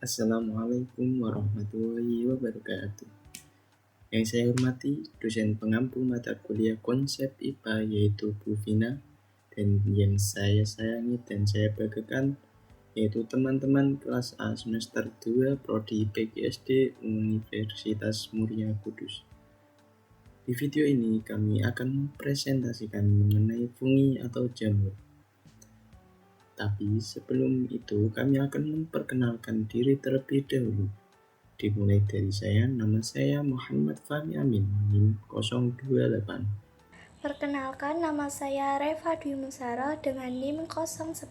Assalamualaikum warahmatullahi wabarakatuh. Yang saya hormati dosen pengampu mata kuliah konsep IPA yaitu Bu Vina, dan yang saya sayangi dan saya banggakan yaitu teman-teman kelas A semester 2 Prodi PGSD Universitas Muria Kudus. Di video ini kami akan mempresentasikan mengenai fungi atau jamur. Tapi sebelum itu kami akan memperkenalkan diri terlebih dahulu. Dimulai dari saya, nama saya Muhammad Fahmi Amin, NIM 028. Perkenalkan, nama saya Reva Dwi Musara dengan NIM 011.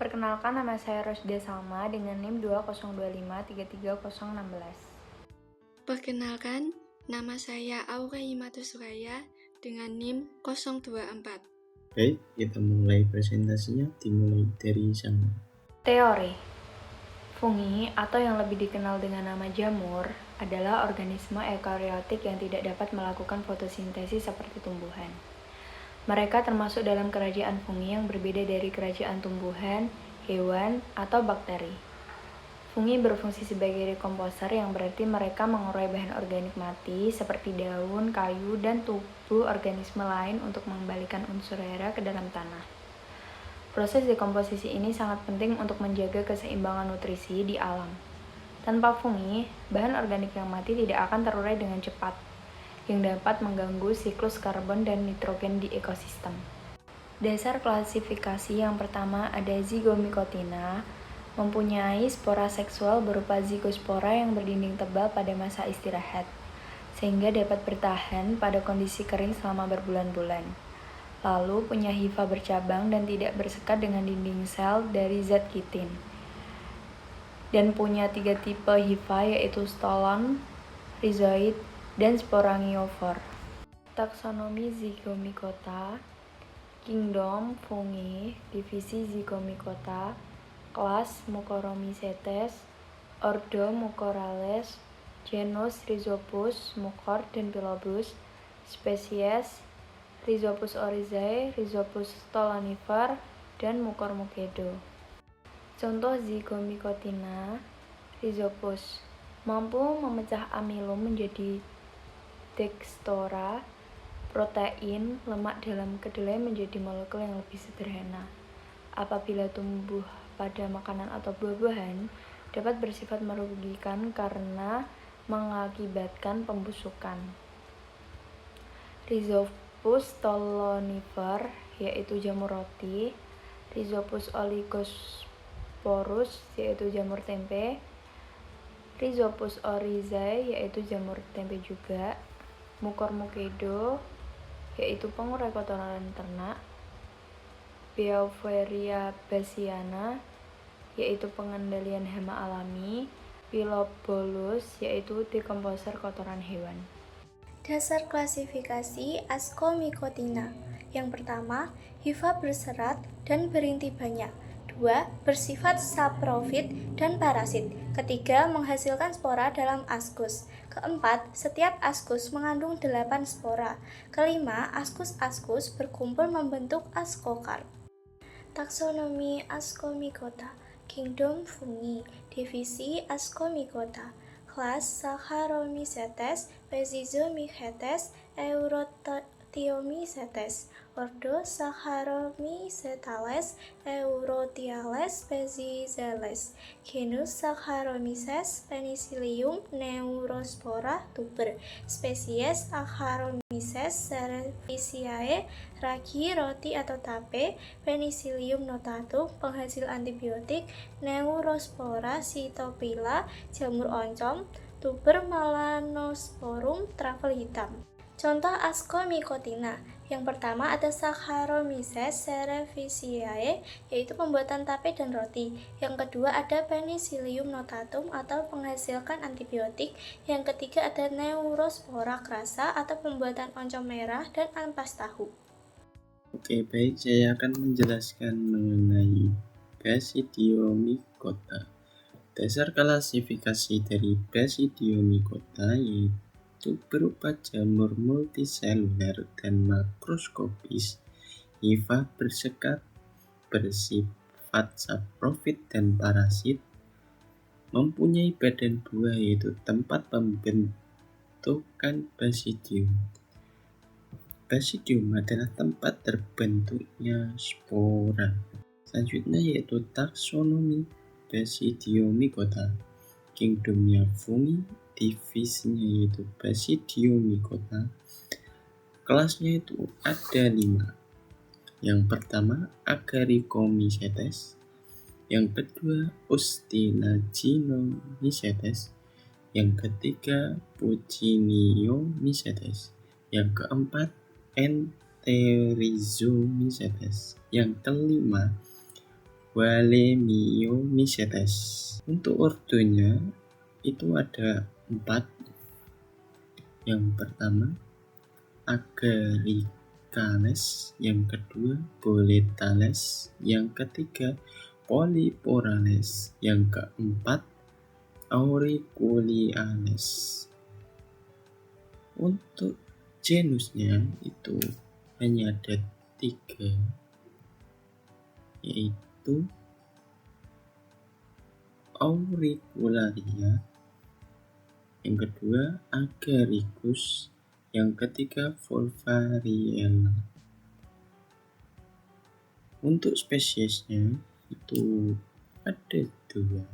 Perkenalkan, nama saya Rosda Salma dengan NIM 200533016. Perkenalkan, nama saya Aura Himatu Suraya dengan NIM 024. Baik, kita mulai presentasinya dimulai dari sana. Teori. Fungi atau yang lebih dikenal dengan nama jamur adalah organisme eukariotik yang tidak dapat melakukan fotosintesis seperti tumbuhan. Mereka termasuk dalam kerajaan fungi yang berbeda dari kerajaan tumbuhan, hewan, atau bakteri. Fungi berfungsi sebagai dekomposer yang berarti mereka mengurai bahan organik mati seperti daun, kayu, dan tubuh organisme lain untuk mengembalikan unsur hara ke dalam tanah. Proses dekomposisi ini sangat penting untuk menjaga keseimbangan nutrisi di alam. Tanpa fungi, bahan organik yang mati tidak akan terurai dengan cepat, yang dapat mengganggu siklus karbon dan nitrogen di ekosistem. Dasar klasifikasi yang pertama ada Zygomycotina, mempunyai spora seksual berupa zygospora yang berdinding tebal pada masa istirahat, sehingga dapat bertahan pada kondisi kering selama berbulan-bulan. Lalu punya hifa bercabang dan tidak bersekat dengan dinding sel dari zat kitin. Dan punya 3 tipe hifa yaitu stolon, rhizoid, dan sporangiofor. Taksonomi Zygomicota, Kingdom Fungi, divisi Zygomicota, kelas Mucoromycetes, ordo Mucorales, genus Rhizopus, Mucor dan Pilobus, spesies Rhizopus oryzae, Rhizopus stolonifer, dan Mucor mucedo. Contoh Zygomycotina, Rhizopus mampu memecah amilum menjadi dextrora, protein lemak dalam kedelai menjadi molekul yang lebih sederhana. Apabila tumbuh pada makanan atau buah-buahan, dapat bersifat merugikan karena mengakibatkan pembusukan. Rhizopus stolonifer yaitu jamur roti, Rhizopus oligosporus yaitu jamur tempe, Rhizopus oryzae yaitu jamur tempe juga, Mucor mucedo yaitu pengurai kotoran ternak, Beauveria bassiana yaitu pengendalian hama alami, Pilobolus yaitu dekomposer kotoran hewan. Dasar klasifikasi Ascomycotina. Yang pertama, hifa berserat dan berinti banyak. 2. Bersifat saprofit dan parasit. Ketiga, menghasilkan spora dalam askus. Keempat, setiap askus mengandung 8 spora. Kelima, askus-askus berkumpul membentuk askokarp. Taksonomi Ascomycota, Kingdom Fungi, divisi Ascomycota, kelas Saccharomycetes, Pezizomycetes, Eurothiomycetes, ordo Saccharomycetales, Eurothiales, Pezizales, genus Saccharomyces, Penicillium, Neurospora, tuber, spesies Saccharomyces cerevisiae, ragi, roti atau tape, Penicillium notatum, penghasil antibiotik, Neurospora cytophylla, jamur oncom, tuber Melanosporum, trafel hitam. Contoh Ascomycotina. Yang pertama ada Saccharomyces cerevisiae, yaitu pembuatan tape dan roti. Yang kedua ada Penicillium notatum atau penghasilkan antibiotik. Yang ketiga ada Neurospora crassa atau pembuatan oncom merah dan ampas tahu. Oke, baik, saya akan menjelaskan mengenai Basidiomycota. Dasar klasifikasi dari Basidiomycota yaitu berupa jamur multiseluler dan makroskopis, hifa bersekat, bersifat saprofit dan parasit, mempunyai badan buah yaitu tempat pembentukan basidium. Basidium adalah tempat terbentuknya spora. Selanjutnya yaitu taksonomi Basidiomycota. Kingdomnya fungi, divisinya yaitu Basidiomycota. Kelasnya itu ada 5. Yang pertama Agaricomycetes, yang kedua Ustinagionomycetes, yang ketiga Puccinniomycetes, yang keempat Enterizomycetes, yang kelima Wallemyomycetes. Untuk ordonya itu ada 4. Yang pertama Agaricales, yang kedua Boletales, yang ketiga Polyporales, yang keempat Auricularis. Untuk genusnya itu hanya ada 3, yaitu Auricularia, yang kedua Agaricus, yang ketiga Volvariella. Untuk spesiesnya itu ada 2.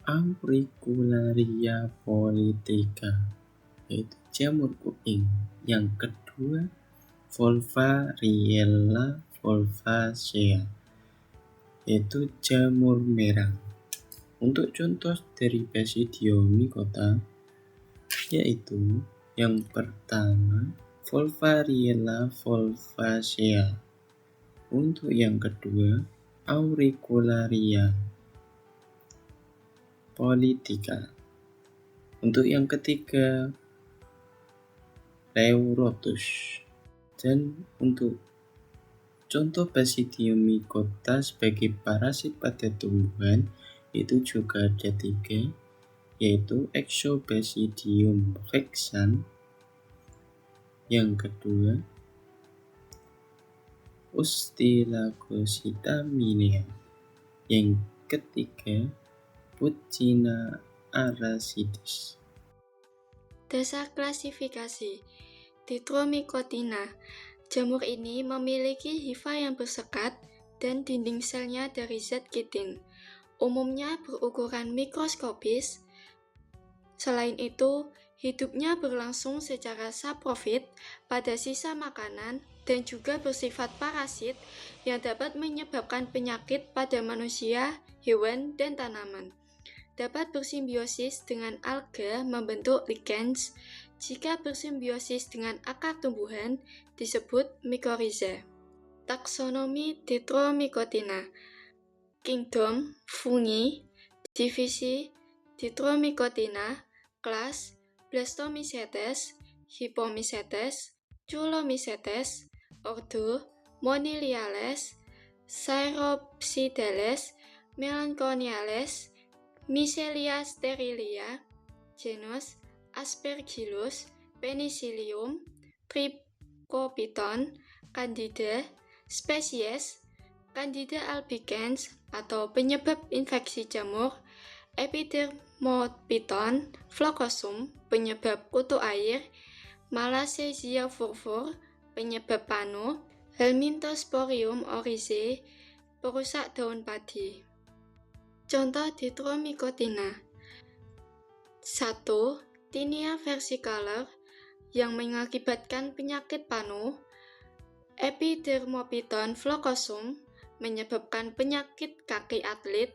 Auricularia polytricha, yaitu jamur kuping. Yang kedua Volvariella volvacea, yaitu jamur merah. Untuk contoh dari Basidiomycota yaitu yang pertama Volvariella volvacea, untuk yang kedua Auricularia polytricha, untuk yang ketiga Pleurotus. Dan untuk contoh Basidiomycota sebagai parasit pada tumbuhan itu juga ada 3, yaitu Exobasidium vexan, yang kedua Ustilagositaminea, yang ketiga Puccina aracidis. Dasar klasifikasi Tetromycotina. Jamur ini memiliki hifa yang bersekat dan dinding selnya dari zat kitin. Umumnya berukuran mikroskopis. Selain itu, hidupnya berlangsung secara saprofit pada sisa makanan dan juga bersifat parasit yang dapat menyebabkan penyakit pada manusia, hewan, dan tanaman. Dapat bersimbiosis dengan alga membentuk lichens. Jika bersimbiosis dengan akar tumbuhan disebut mycorrhiza. Taksonomi Tetromycotina. Kingdom fungi, divisi Tetromycotina, kelas Blastomycetes, Hypomycetes, Culomycetes, ordo Moniliales, Sauropsidales, Melanchoniales, Michelia sterilia, genus Aspergillus, Penicillium, Trichophyton, Candida, spesies Candida albicans atau penyebab infeksi jamur, Epidermophyton flocosum, penyebab kutu air, Malassezia furfur, penyebab panu, Helminthosporium oryzae, perusak daun padi. Contoh Tetromycotina. 1. Tinea versicolor yang mengakibatkan penyakit panu. Epidermophyton flocosum menyebabkan penyakit kaki atlet.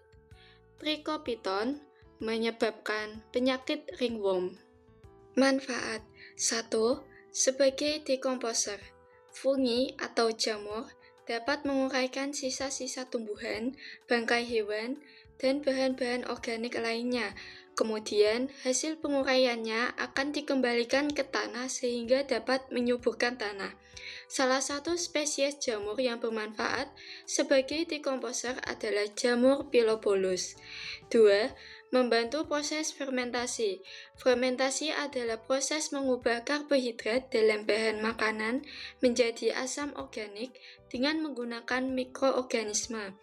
Trichophyton menyebabkan penyakit ringworm. Manfaat 1. Sebagai decomposer, fungi atau jamur dapat menguraikan sisa-sisa tumbuhan, bangkai hewan, dan bahan-bahan organik lainnya. Kemudian, hasil penguraiannya akan dikembalikan ke tanah sehingga dapat menyuburkan tanah. Salah satu spesies jamur yang bermanfaat sebagai dekomposer adalah jamur Pilobolus. 2. Membantu proses fermentasi. Fermentasi adalah proses mengubah karbohidrat dalam bahan makanan menjadi asam organik dengan menggunakan mikroorganisme.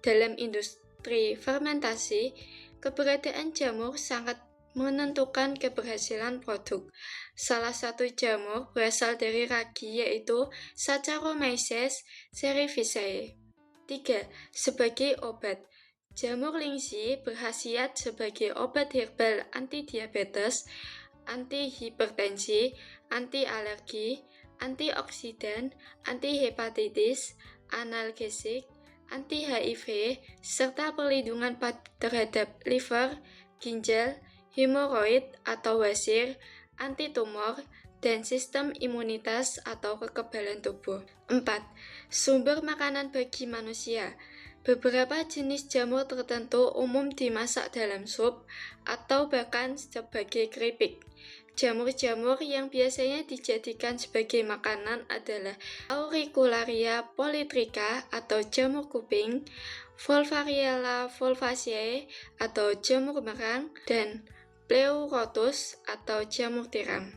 Dalam industri fermentasi, keberadaan jamur sangat menentukan keberhasilan produk. Salah satu jamur berasal dari ragi yaitu Saccharomyces cerevisiae. 3. Sebagai obat. Jamur lingsi berkhasiat sebagai obat herbal anti-diabetes, anti-hipertensi, anti-alergi, antioksidan, anti-hepatitis, analgesik, anti-HIV, serta perlindungan terhadap liver, ginjal, hemoroid atau wasir, anti-tumor, dan sistem imunitas atau kekebalan tubuh. 4. Sumber makanan bagi manusia. Beberapa jenis jamur tertentu umum dimasak dalam sup atau bahkan sebagai keripik. Jamur-jamur yang biasanya dijadikan sebagai makanan adalah Auricularia polytricha atau jamur kuping, Volvariella volvaceae atau jamur merang, dan Pleurotus atau jamur tiram.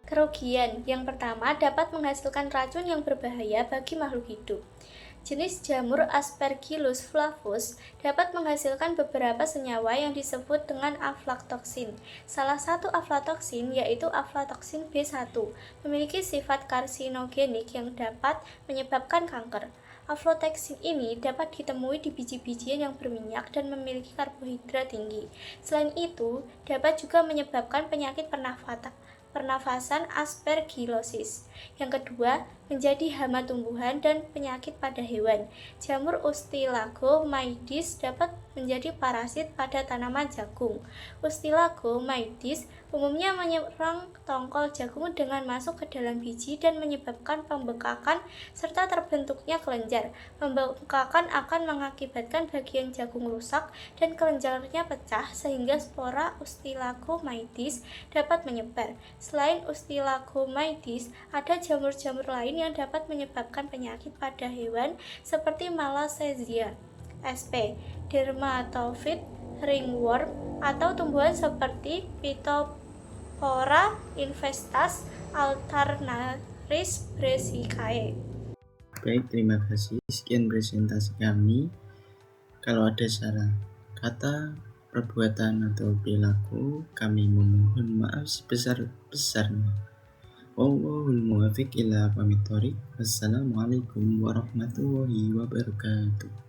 Kerugian yang pertama dapat menghasilkan racun yang berbahaya bagi makhluk hidup. Jenis jamur Aspergillus flavus dapat menghasilkan beberapa senyawa yang disebut dengan aflatoksin. Salah satu aflatoksin yaitu aflatoksin B1 memiliki sifat karsinogenik yang dapat menyebabkan kanker. Aflatoksin ini dapat ditemui di biji-bijian yang berminyak dan memiliki karbohidrat tinggi. Selain itu, dapat juga menyebabkan penyakit pernafasan aspergillosis. Yang kedua, menjadi hama tumbuhan dan penyakit pada hewan. Jamur Ustilagomyces dapat menjadi parasit pada tanaman jagung. Ustilagomyces umumnya menyerang tongkol jagung dengan masuk ke dalam biji dan menyebabkan pembekakan serta terbentuknya kelenjar. Pembekakan akan mengakibatkan bagian jagung rusak dan kelenjarnya pecah sehingga spora Ustilagomyces dapat menyebar. Selain Ustilagomyces, ada jamur-jamur lain yang dapat menyebabkan penyakit pada hewan seperti Malassezia sp, dermatophyt, ringworm, atau tumbuhan seperti Phytophthora infestas alternaris brassicae. Baik, terima kasih. Sekian presentasi kami. Kalau ada salah kata, perbuatan atau perilaku, kami memohon maaf sebesar-besarnya. Wallahul muwaffiq ila aqwamit thoriq. Wassalamualaikum warahmatullahi wabarakatuh.